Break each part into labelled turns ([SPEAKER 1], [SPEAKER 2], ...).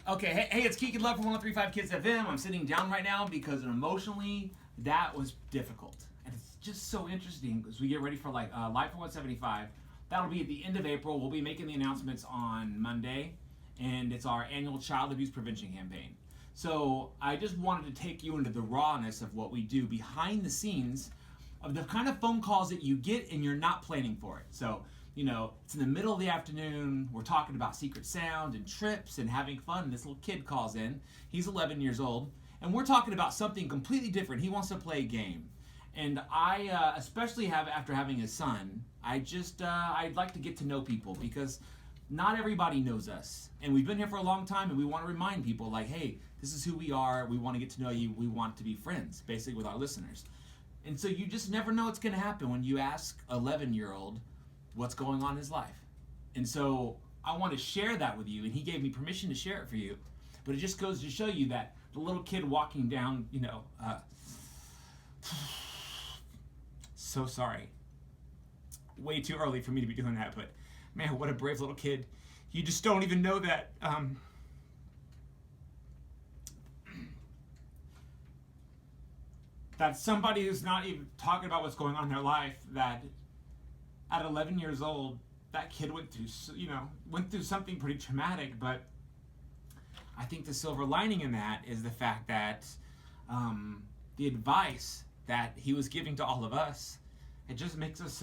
[SPEAKER 1] Okay, hey, it's Keegan Love from 103.5 Kids FM. I'm sitting down right now because emotionally that was difficult. And it's just so interesting as we get ready for Live for 175. That'll be at the end of April. We'll be making the announcements on Monday, and it's our annual child abuse prevention campaign. So I just wanted to take you into the rawness of what we do behind the scenes of the kind of phone calls that you get and you're not planning for it. So, it's in the middle of the afternoon. We're talking about secret sound and trips and having fun. This little kid calls in. He's 11 years old. And we're talking about something completely different. He wants to play a game. And I, especially after having a son, I'd like to get to know people because not everybody knows us. And we've been here for a long time, and we want to remind people, like, hey, this is who we are. We want to get to know you. We want to be friends, basically, with our listeners. And so you just never know what's going to happen when you ask an 11-year-old what's going on in his life. And so I want to share that with you, and he gave me permission to share it for you. But it just goes to show you that the little kid walking down, so sorry. Way too early for me to be doing that, but man, what a brave little kid. You just don't even know that that somebody who's not even talking about what's going on in their life, that at 11 years old, that kid went through something pretty traumatic. But I think the silver lining in that is the fact that the advice that he was giving to all of us, it just makes us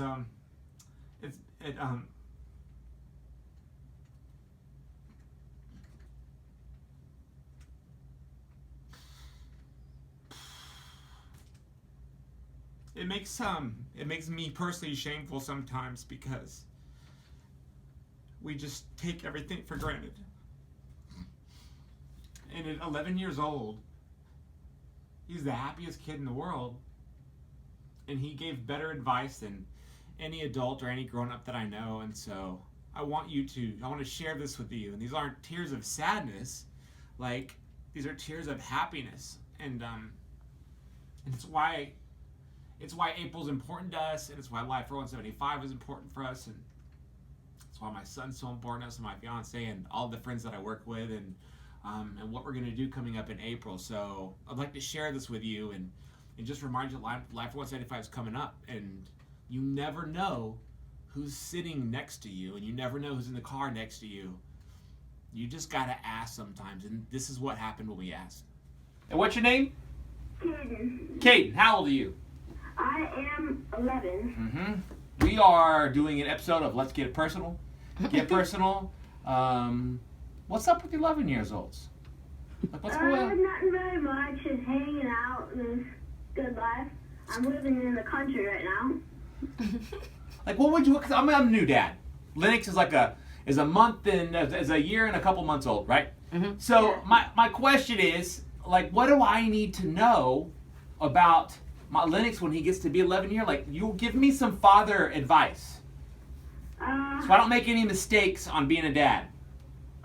[SPEAKER 1] it makes me personally shameful sometimes because we just take everything for granted. And at 11 years old, he's the happiest kid in the world, and he gave better advice than any adult or any grown-up that I know. And so I want to share this with you. And these aren't tears of sadness, like these are tears of happiness. And it's why April's important to us, and it's why Live for 175 is important for us, and it's why my son's so important to us, and my fiance, and all the friends that I work with, and what we're going to do coming up in April. So I'd like to share this with you and just remind you that Live for 175 is coming up, and you never know who's sitting next to you, and you never know who's in the car next to you. You just got to ask sometimes, and this is what happened when we asked. And what's your name?
[SPEAKER 2] Caden.
[SPEAKER 1] Caden, how old are you?
[SPEAKER 2] I am 11.
[SPEAKER 1] We are doing an episode of Let's Get Personal. Get personal. What's up with 11 years olds? Like, what's going on?
[SPEAKER 2] Nothing very much. Just hanging out. It's good life. I'm living in the country right now.
[SPEAKER 1] Like, what would you? Cause I'm a new dad. Lennox is a month and is a year and a couple months old, right? So my question is, like, what do I need to know about my Lennox when he gets to be 11 years? Like, you give me some father advice, so I don't make any mistakes on being a dad.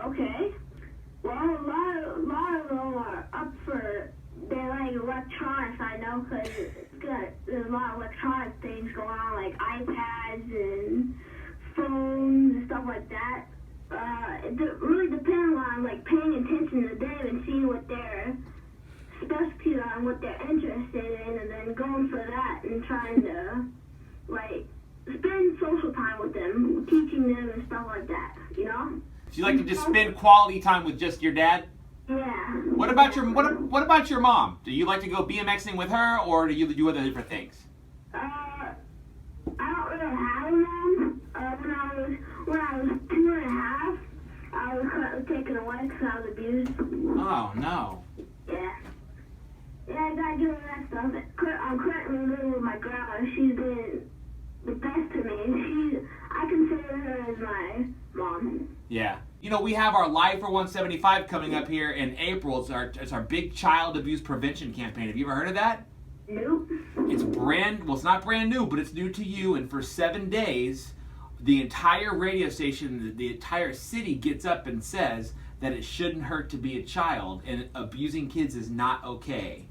[SPEAKER 2] Okay. Well, a lot of them are up for, they like electronics, I know, because there's a lot of electronic things going on, like iPads and phones and stuff like that. It really depends on, like, paying attention to them and seeing what they're specialties are and what they're interested in, and then going for that and trying to, like, spend social time with them, teaching them and stuff like that, you know?
[SPEAKER 1] So you like to just spend quality time with just your dad?
[SPEAKER 2] Yeah.
[SPEAKER 1] What about your mom? Do you like to go BMXing with her, or do you do other different things?
[SPEAKER 2] I don't really have a mom. When I was 2.5, I was taken away because I was abused.
[SPEAKER 1] Oh no.
[SPEAKER 2] Yeah. Yeah, I gotta give her that stuff. I'm currently living with my grandma. She's been the best to me. I consider her as my mom.
[SPEAKER 1] Yeah. We have our Live for 175 coming up here in April. It's our big child abuse prevention campaign. Have you ever heard of that?
[SPEAKER 2] Nope.
[SPEAKER 1] It's not brand new, but it's new to you. And for 7 days, the entire radio station, the entire city gets up and says that it shouldn't hurt to be a child, and abusing kids is not okay.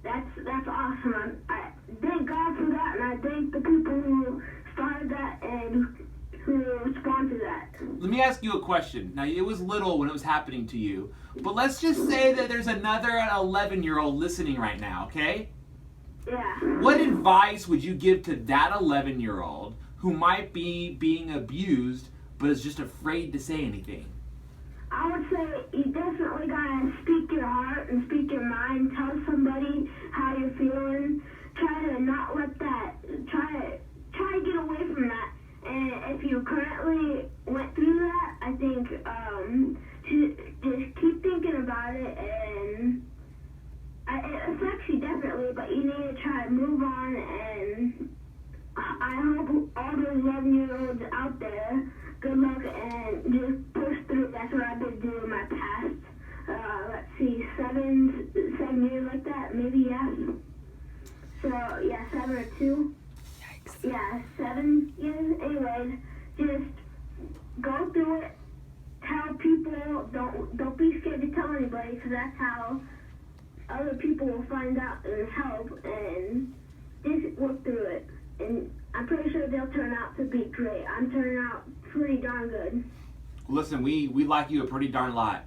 [SPEAKER 2] That's awesome. I thank God for that, and I thank the people who started that and who sponsor that.
[SPEAKER 1] Let me ask you a question. Now, it was little when it was happening to you, but let's just say that there's another 11-year-old listening right now, okay?
[SPEAKER 2] Yeah.
[SPEAKER 1] What advice would you give to that 11-year-old who might be being abused but is just afraid to say anything?
[SPEAKER 2] I would say you definitely gotta speak your heart and speak your mind. Tell somebody how you're feeling. Try to not let that. Try to get away from that. And if you currently went through that, I think just keep thinking about it, and it affects you definitely. But you need to try to move on. And I hope all those 11-year-olds out there, good luck and just push through. That's what I've been doing my past. Let's see, 7 years like that, maybe, yeah. So yeah, 7 or 2.
[SPEAKER 3] Yikes.
[SPEAKER 2] Yeah, 7 years. Anyways, just go through it. Tell people. Don't be scared to tell anybody, because that's how other people will find out and help. And just work through it. And I'm pretty sure they'll turn out to be great. I'm turning out pretty darn good.
[SPEAKER 1] Listen, we like you a pretty darn lot.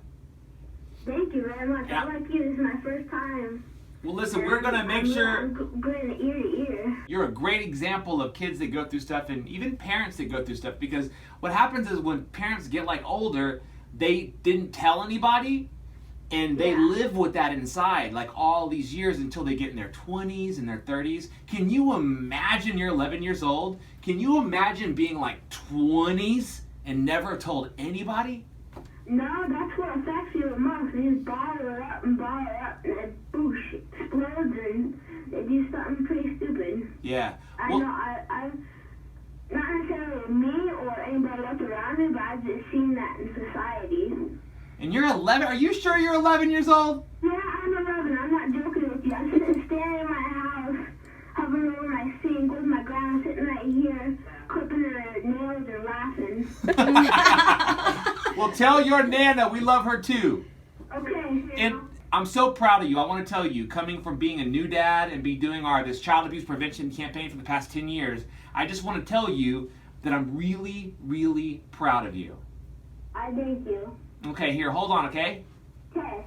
[SPEAKER 2] Thank you very much.
[SPEAKER 1] Yeah.
[SPEAKER 2] I like you. This is my first time.
[SPEAKER 1] Well, listen, we're going to make sure
[SPEAKER 2] I'm grinning ear to ear.
[SPEAKER 1] you're a great example of kids that go through stuff and even parents that go through stuff, because what happens is when parents get like older, they didn't tell anybody and they live with that inside like all these years until they get in their 20s and their 30s. Can you imagine you're 11 years old? Can you imagine being like 20s and never told anybody?
[SPEAKER 2] No, that's what affects you the most. You just bottle it up, and it boosh, explodes, and they do something pretty stupid.
[SPEAKER 1] Yeah.
[SPEAKER 2] I know, I've not necessarily me or anybody else around me, but I've just seen that in society.
[SPEAKER 1] And you're 11? Are you sure you're 11 years old?
[SPEAKER 2] Yeah, I'm 11. I'm not joking with you. I'm standing in my house, hovering over my sink with my grandma sitting right here, clipping her nails and laughing.
[SPEAKER 1] Well, tell your Nana we love her too.
[SPEAKER 2] Okay.
[SPEAKER 1] And I'm so proud of you. I want to tell you, coming from being a new dad and be doing this child abuse prevention campaign for the past 10 years, I just want to tell you that I'm really, really proud of you.
[SPEAKER 2] I thank you.
[SPEAKER 1] Okay, here, hold on, okay?
[SPEAKER 2] Okay.